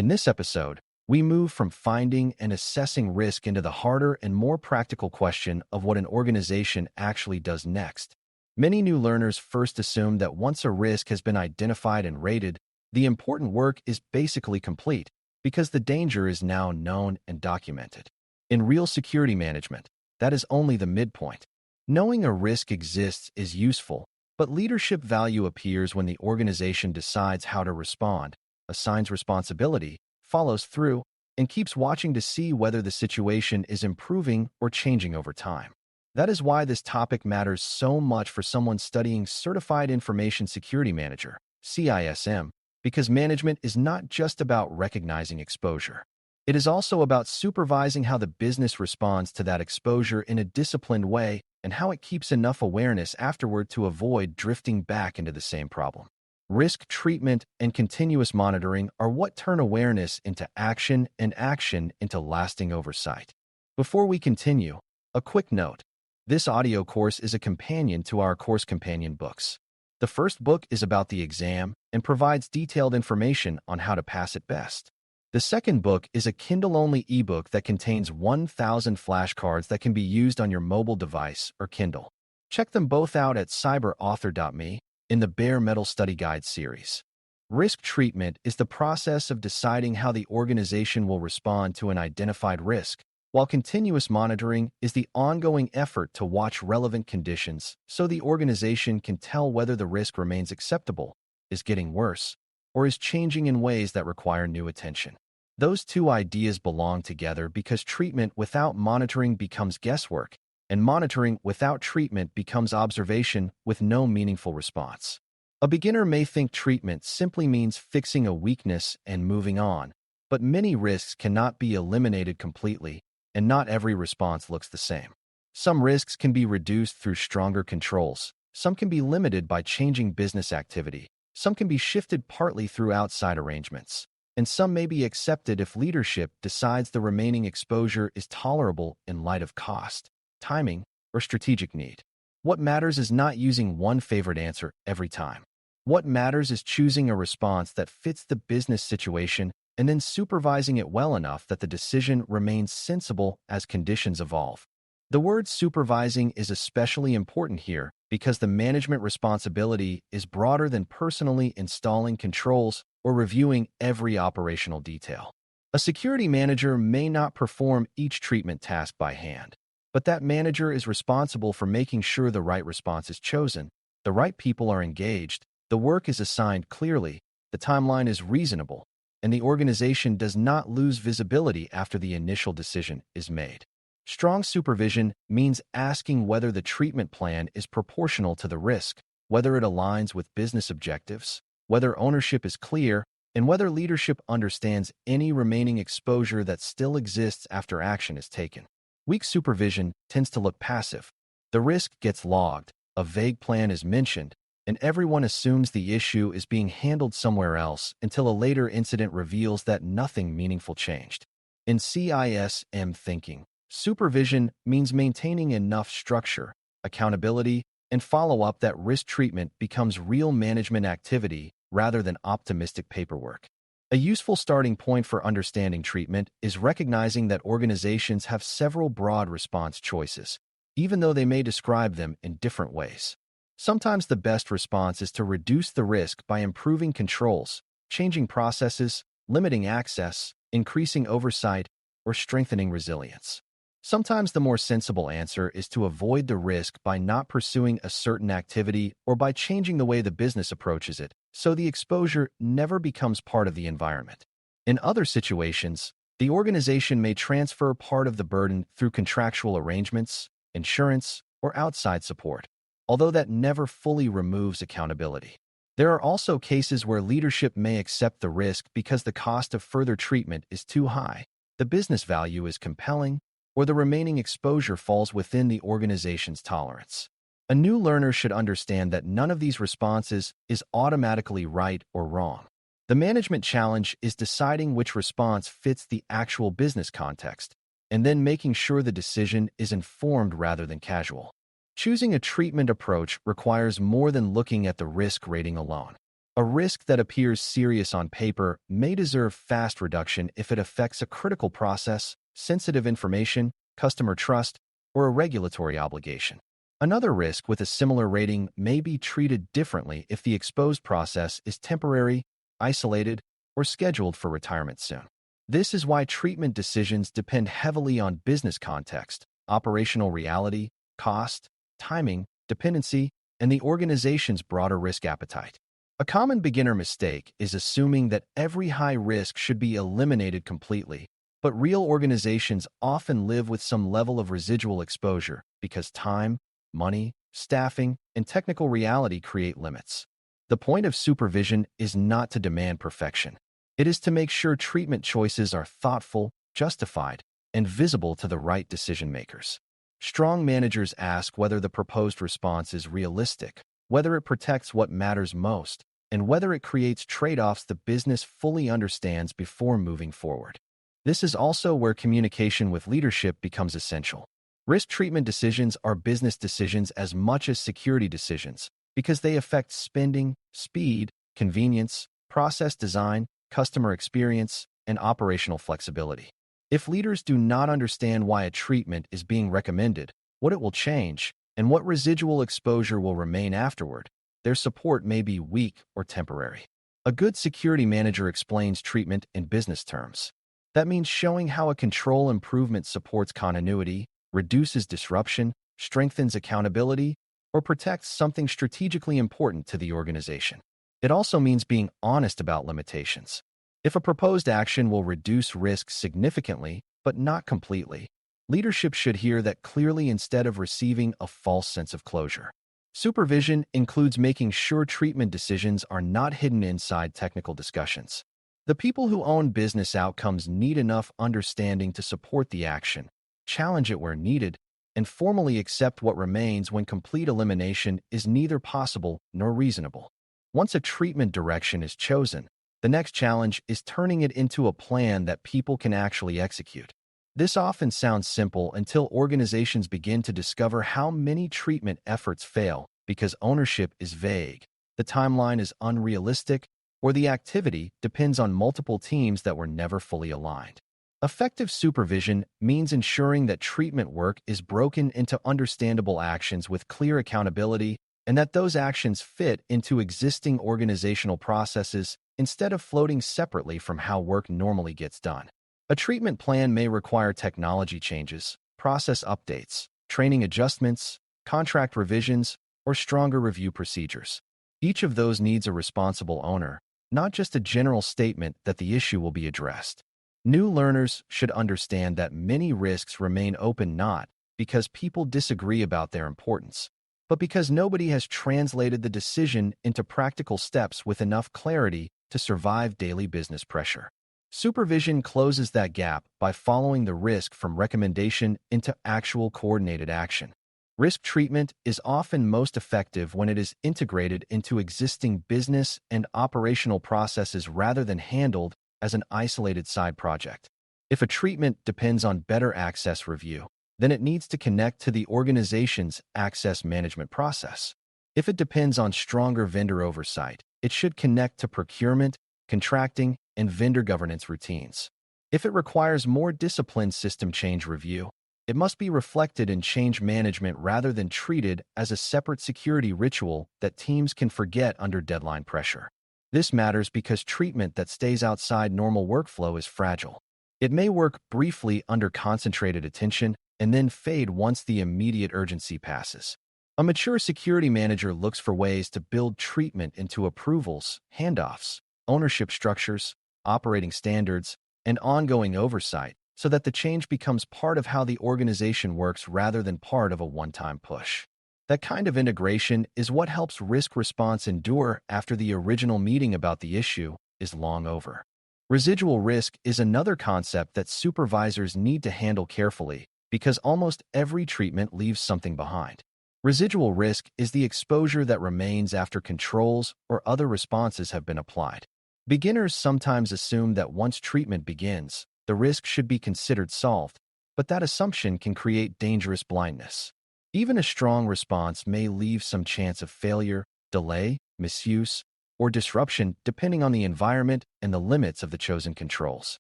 In this episode, we move from finding and assessing risk into the harder and more practical question of what an organization actually does next. Many new learners first assume that once a risk has been identified and rated, the important work is basically complete because the danger is now known and documented. In real security management, that is only the midpoint. Knowing a risk exists is useful, but leadership value appears when the organization decides how to respond, assigns responsibility, follows through, and keeps watching to see whether the situation is improving or changing over time. That is why this topic matters so much for someone studying Certified Information Security Manager, CISM, because management is not just about recognizing exposure. It is also about supervising how the business responds to that exposure in a disciplined way and how it keeps enough awareness afterward to avoid drifting back into the same problem. Risk treatment and continuous monitoring are what turn awareness into action and action into lasting oversight. Before we continue, a quick note. This audio course is a companion to our course companion books. The first book is about the exam and provides detailed information on how to pass it best. The second book is a Kindle-only ebook that contains 1,000 flashcards that can be used on your mobile device or Kindle. Check them both out at cyberauthor.me in the Bare Metal Study Guide series. Risk treatment is the process of deciding how the organization will respond to an identified risk, while continuous monitoring is the ongoing effort to watch relevant conditions so the organization can tell whether the risk remains acceptable, is getting worse, or is changing in ways that require new attention. Those two ideas belong together because treatment without monitoring becomes guesswork, and monitoring without treatment becomes observation with no meaningful response. A beginner may think treatment simply means fixing a weakness and moving on, but many risks cannot be eliminated completely, and not every response looks the same. Some risks can be reduced through stronger controls, some can be limited by changing business activity, some can be shifted partly through outside arrangements, and some may be accepted if leadership decides the remaining exposure is tolerable in light of cost, timing, or strategic need. What matters is not using one favorite answer every time. What matters is choosing a response that fits the business situation and then supervising it well enough that the decision remains sensible as conditions evolve. The word supervising is especially important here because the management responsibility is broader than personally installing controls or reviewing every operational detail. A security manager may not perform each treatment task by hand, but that manager is responsible for making sure the right response is chosen, the right people are engaged, the work is assigned clearly, the timeline is reasonable, and the organization does not lose visibility after the initial decision is made. Strong supervision means asking whether the treatment plan is proportional to the risk, whether it aligns with business objectives, whether ownership is clear, and whether leadership understands any remaining exposure that still exists after action is taken. Weak supervision tends to look passive. The risk gets logged, a vague plan is mentioned, and everyone assumes the issue is being handled somewhere else until a later incident reveals that nothing meaningful changed. In CISM thinking, supervision means maintaining enough structure, accountability, and follow-up that risk treatment becomes real management activity rather than optimistic paperwork. A useful starting point for understanding treatment is recognizing that organizations have several broad response choices, even though they may describe them in different ways. Sometimes the best response is to reduce the risk by improving controls, changing processes, limiting access, increasing oversight, or strengthening resilience. Sometimes the more sensible answer is to avoid the risk by not pursuing a certain activity or by changing the way the business approaches it, so the exposure never becomes part of the environment. In other situations, the organization may transfer part of the burden through contractual arrangements, insurance, or outside support, although that never fully removes accountability. There are also cases where leadership may accept the risk because the cost of further treatment is too high, the business value is compelling, or the remaining exposure falls within the organization's tolerance. A new learner should understand that none of these responses is automatically right or wrong. The management challenge is deciding which response fits the actual business context, and then making sure the decision is informed rather than casual. Choosing a treatment approach requires more than looking at the risk rating alone. A risk that appears serious on paper may deserve fast reduction if it affects a critical process, sensitive information, customer trust, or a regulatory obligation. Another risk with a similar rating may be treated differently if the exposed process is temporary, isolated, or scheduled for retirement soon. This is why treatment decisions depend heavily on business context, operational reality, cost, timing, dependency, and the organization's broader risk appetite. A common beginner mistake is assuming that every high risk should be eliminated completely, but real organizations often live with some level of residual exposure because time, money, staffing, and technical reality create limits. The point of supervision is not to demand perfection. It is to make sure treatment choices are thoughtful, justified, and visible to the right decision makers. Strong managers ask whether the proposed response is realistic, whether it protects what matters most, and whether it creates trade-offs the business fully understands before moving forward. This is also where communication with leadership becomes essential. Risk treatment decisions are business decisions as much as security decisions because they affect spending, speed, convenience, process design, customer experience, and operational flexibility. If leaders do not understand why a treatment is being recommended, what it will change, and what residual exposure will remain afterward, their support may be weak or temporary. A good security manager explains treatment in business terms. That means showing how a control improvement supports continuity, reduces disruption, strengthens accountability, or protects something strategically important to the organization. It also means being honest about limitations. If a proposed action will reduce risk significantly, but not completely, leadership should hear that clearly instead of receiving a false sense of closure. Supervision includes making sure treatment decisions are not hidden inside technical discussions. The people who own business outcomes need enough understanding to support the action, challenge it where needed, and formally accept what remains when complete elimination is neither possible nor reasonable. Once a treatment direction is chosen, the next challenge is turning it into a plan that people can actually execute. This often sounds simple until organizations begin to discover how many treatment efforts fail because ownership is vague, the timeline is unrealistic, or the activity depends on multiple teams that were never fully aligned. Effective supervision means ensuring that treatment work is broken into understandable actions with clear accountability and that those actions fit into existing organizational processes instead of floating separately from how work normally gets done. A treatment plan may require technology changes, process updates, training adjustments, contract revisions, or stronger review procedures. Each of those needs a responsible owner, not just a general statement that the issue will be addressed. New learners should understand that many risks remain open not because people disagree about their importance, but because nobody has translated the decision into practical steps with enough clarity to survive daily business pressure. Supervision closes that gap by following the risk from recommendation into actual coordinated action. Risk treatment is often most effective when it is integrated into existing business and operational processes rather than handled as an isolated side project. If a treatment depends on better access review, then it needs to connect to the organization's access management process. If it depends on stronger vendor oversight, it should connect to procurement, contracting, and vendor governance routines. If it requires more disciplined system change review, it must be reflected in change management rather than treated as a separate security ritual that teams can forget under deadline pressure. This matters because treatment that stays outside normal workflow is fragile. It may work briefly under concentrated attention and then fade once the immediate urgency passes. A mature security manager looks for ways to build treatment into approvals, handoffs, ownership structures, operating standards, and ongoing oversight so that the change becomes part of how the organization works rather than part of a one-time push. That kind of integration is what helps risk response endure after the original meeting about the issue is long over. Residual risk is another concept that supervisors need to handle carefully because almost every treatment leaves something behind. Residual risk is the exposure that remains after controls or other responses have been applied. Beginners sometimes assume that once treatment begins, the risk should be considered solved, but that assumption can create dangerous blindness. Even a strong response may leave some chance of failure, delay, misuse, or disruption depending on the environment and the limits of the chosen controls.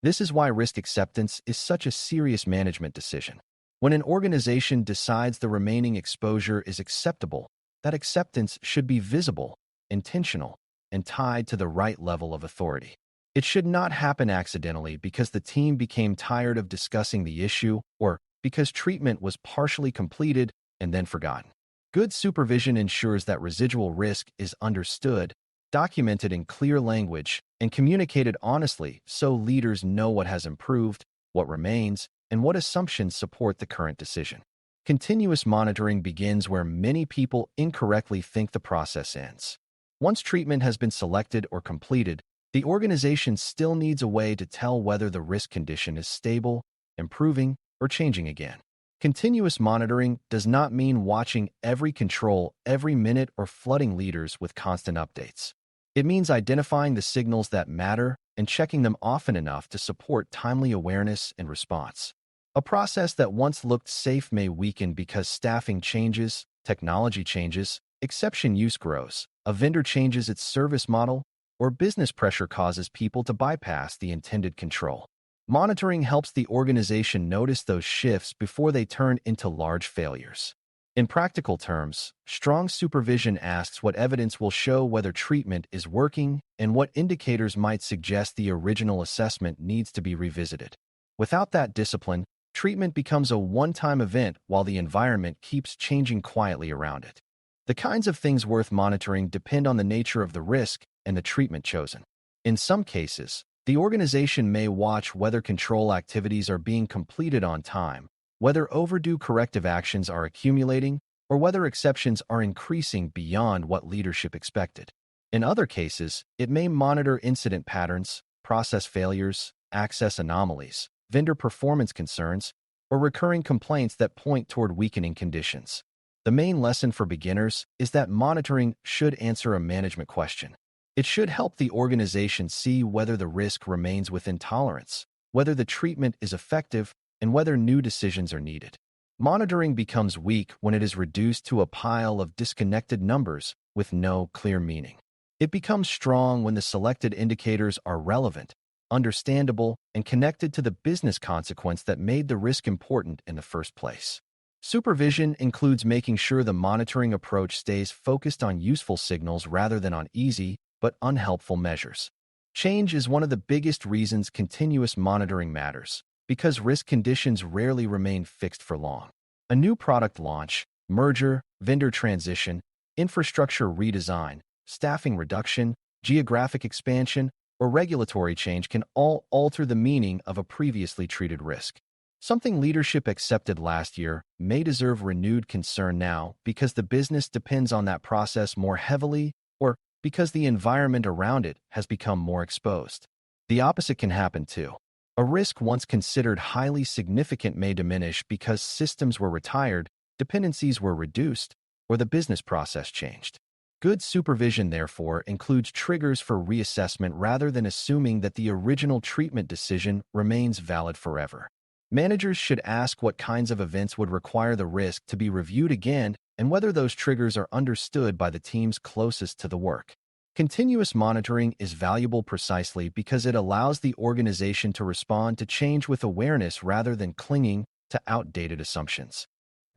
This is why risk acceptance is such a serious management decision. When an organization decides the remaining exposure is acceptable, that acceptance should be visible, intentional, and tied to the right level of authority. It should not happen accidentally because the team became tired of discussing the issue or because treatment was partially completed and then forgotten. Good supervision ensures that residual risk is understood, documented in clear language, and communicated honestly so leaders know what has improved, what remains, and what assumptions support the current decision. Continuous monitoring begins where many people incorrectly think the process ends. Once treatment has been selected or completed, the organization still needs a way to tell whether the risk condition is stable, improving, or changing again. Continuous monitoring does not mean watching every control every minute or flooding leaders with constant updates. It means identifying the signals that matter and checking them often enough to support timely awareness and response. A process that once looked safe may weaken because staffing changes, technology changes, exception use grows, a vendor changes its service model, or business pressure causes people to bypass the intended control. Monitoring helps the organization notice those shifts before they turn into large failures. In practical terms, strong supervision asks what evidence will show whether treatment is working and what indicators might suggest the original assessment needs to be revisited. Without that discipline, treatment becomes a one-time event while the environment keeps changing quietly around it. The kinds of things worth monitoring depend on the nature of the risk and the treatment chosen. In some cases, the organization may watch whether control activities are being completed on time, whether overdue corrective actions are accumulating, or whether exceptions are increasing beyond what leadership expected. In other cases, it may monitor incident patterns, process failures, access anomalies, vendor performance concerns, or recurring complaints that point toward weakening conditions. The main lesson for beginners is that monitoring should answer a management question. It should help the organization see whether the risk remains within tolerance, whether the treatment is effective, and whether new decisions are needed. Monitoring becomes weak when it is reduced to a pile of disconnected numbers with no clear meaning. It becomes strong when the selected indicators are relevant, understandable, and connected to the business consequence that made the risk important in the first place. Supervision includes making sure the monitoring approach stays focused on useful signals rather than on easy but unhelpful measures. Change is one of the biggest reasons continuous monitoring matters, because risk conditions rarely remain fixed for long. A new product launch, merger, vendor transition, infrastructure redesign, staffing reduction, geographic expansion, or regulatory change can all alter the meaning of a previously treated risk. Something leadership accepted last year may deserve renewed concern now because the business depends on that process more heavily or because the environment around it has become more exposed. The opposite can happen too. A risk once considered highly significant may diminish because systems were retired, dependencies were reduced, or the business process changed. Good supervision, therefore, includes triggers for reassessment rather than assuming that the original treatment decision remains valid forever. Managers should ask what kinds of events would require the risk to be reviewed again and whether those triggers are understood by the teams closest to the work. Continuous monitoring is valuable precisely because it allows the organization to respond to change with awareness rather than clinging to outdated assumptions.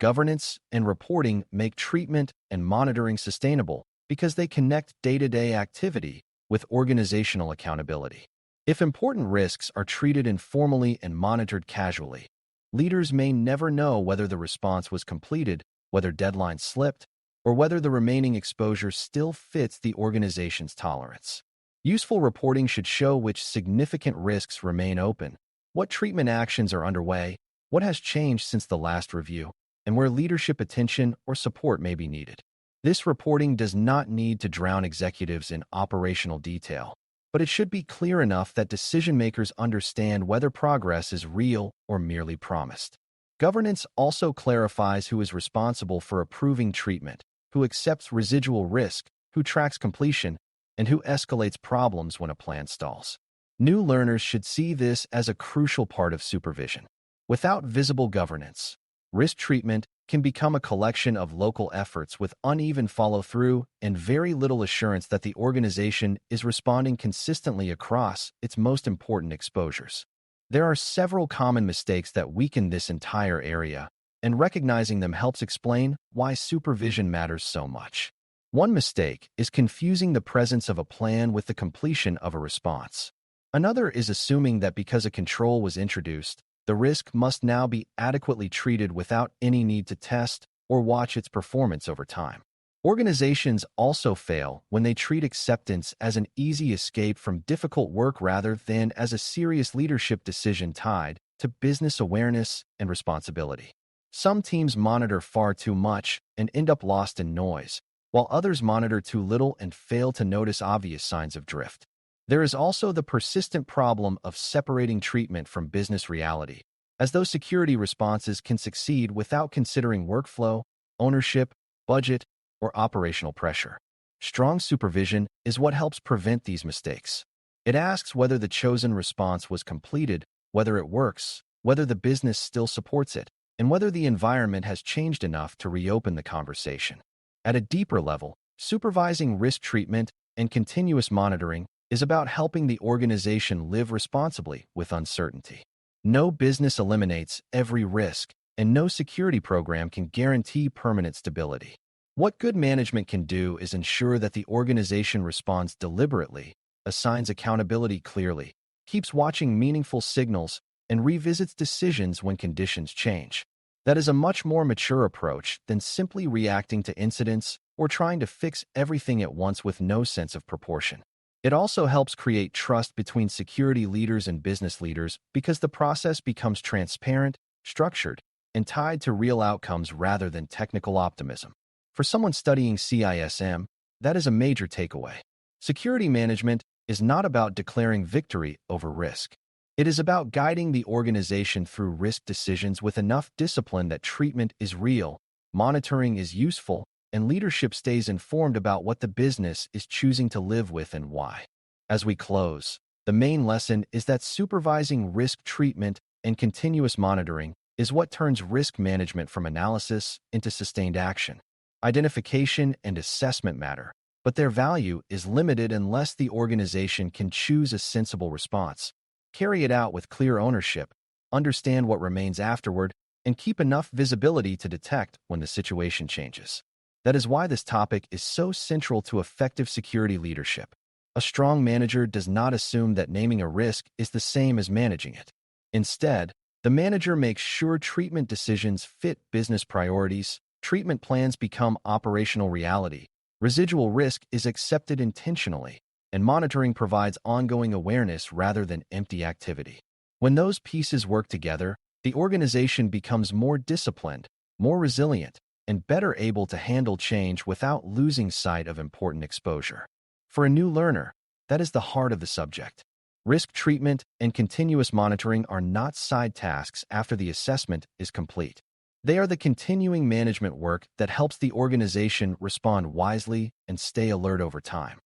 Governance and reporting make treatment and monitoring sustainable because they connect day-to-day activity with organizational accountability. If important risks are treated informally and monitored casually, leaders may never know whether the response was completed, whether deadlines slipped, or whether the remaining exposure still fits the organization's tolerance. Useful reporting should show which significant risks remain open, what treatment actions are underway, what has changed since the last review, and where leadership attention or support may be needed. This reporting does not need to drown executives in operational detail, but it should be clear enough that decision-makers understand whether progress is real or merely promised. Governance also clarifies who is responsible for approving treatment, who accepts residual risk, who tracks completion, and who escalates problems when a plan stalls. New learners should see this as a crucial part of supervision. Without visible governance, Risk treatment can become a collection of local efforts with uneven follow-through and very little assurance that the organization is responding consistently across its most important exposures. There are several common mistakes that weaken this entire area, and recognizing them helps explain why supervision matters so much. One mistake is confusing the presence of a plan with the completion of a response. Another is assuming that because a control was introduced, the risk must now be adequately treated without any need to test or watch its performance over time. Organizations also fail when they treat acceptance as an easy escape from difficult work rather than as a serious leadership decision tied to business awareness and responsibility. Some teams monitor far too much and end up lost in noise, while others monitor too little and fail to notice obvious signs of drift. There is also the persistent problem of separating treatment from business reality, as those security responses can succeed without considering workflow, ownership, budget, or operational pressure. Strong supervision is what helps prevent these mistakes. It asks whether the chosen response was completed, whether it works, whether the business still supports it, and whether the environment has changed enough to reopen the conversation. At a deeper level, supervising risk treatment and continuous monitoring is about helping the organization live responsibly with uncertainty. No business eliminates every risk, and no security program can guarantee permanent stability. What good management can do is ensure that the organization responds deliberately, assigns accountability clearly, keeps watching meaningful signals, and revisits decisions when conditions change. That is a much more mature approach than simply reacting to incidents or trying to fix everything at once with no sense of proportion. It also helps create trust between security leaders and business leaders because the process becomes transparent, structured, and tied to real outcomes rather than technical optimism. For someone studying CISM, that is a major takeaway. Security management is not about declaring victory over risk. It is about guiding the organization through risk decisions with enough discipline that treatment is real, monitoring is useful, and leadership stays informed about what the business is choosing to live with and why. As we close, the main lesson is that supervising risk treatment and continuous monitoring is what turns risk management from analysis into sustained action. Identification and assessment matter, but their value is limited unless the organization can choose a sensible response, carry it out with clear ownership, understand what remains afterward, and keep enough visibility to detect when the situation changes. That is why this topic is so central to effective security leadership. A strong manager does not assume that naming a risk is the same as managing it. Instead, the manager makes sure treatment decisions fit business priorities, treatment plans become operational reality, residual risk is accepted intentionally, and monitoring provides ongoing awareness rather than empty activity. When those pieces work together, the organization becomes more disciplined, more resilient, and better able to handle change without losing sight of important exposure. For a new learner, that is the heart of the subject. Risk treatment and continuous monitoring are not side tasks after the assessment is complete. They are the continuing management work that helps the organization respond wisely and stay alert over time.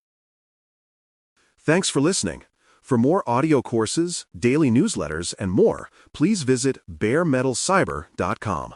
Thanks for listening. For more audio courses, daily newsletters, and more, please visit baremetalcyber.com.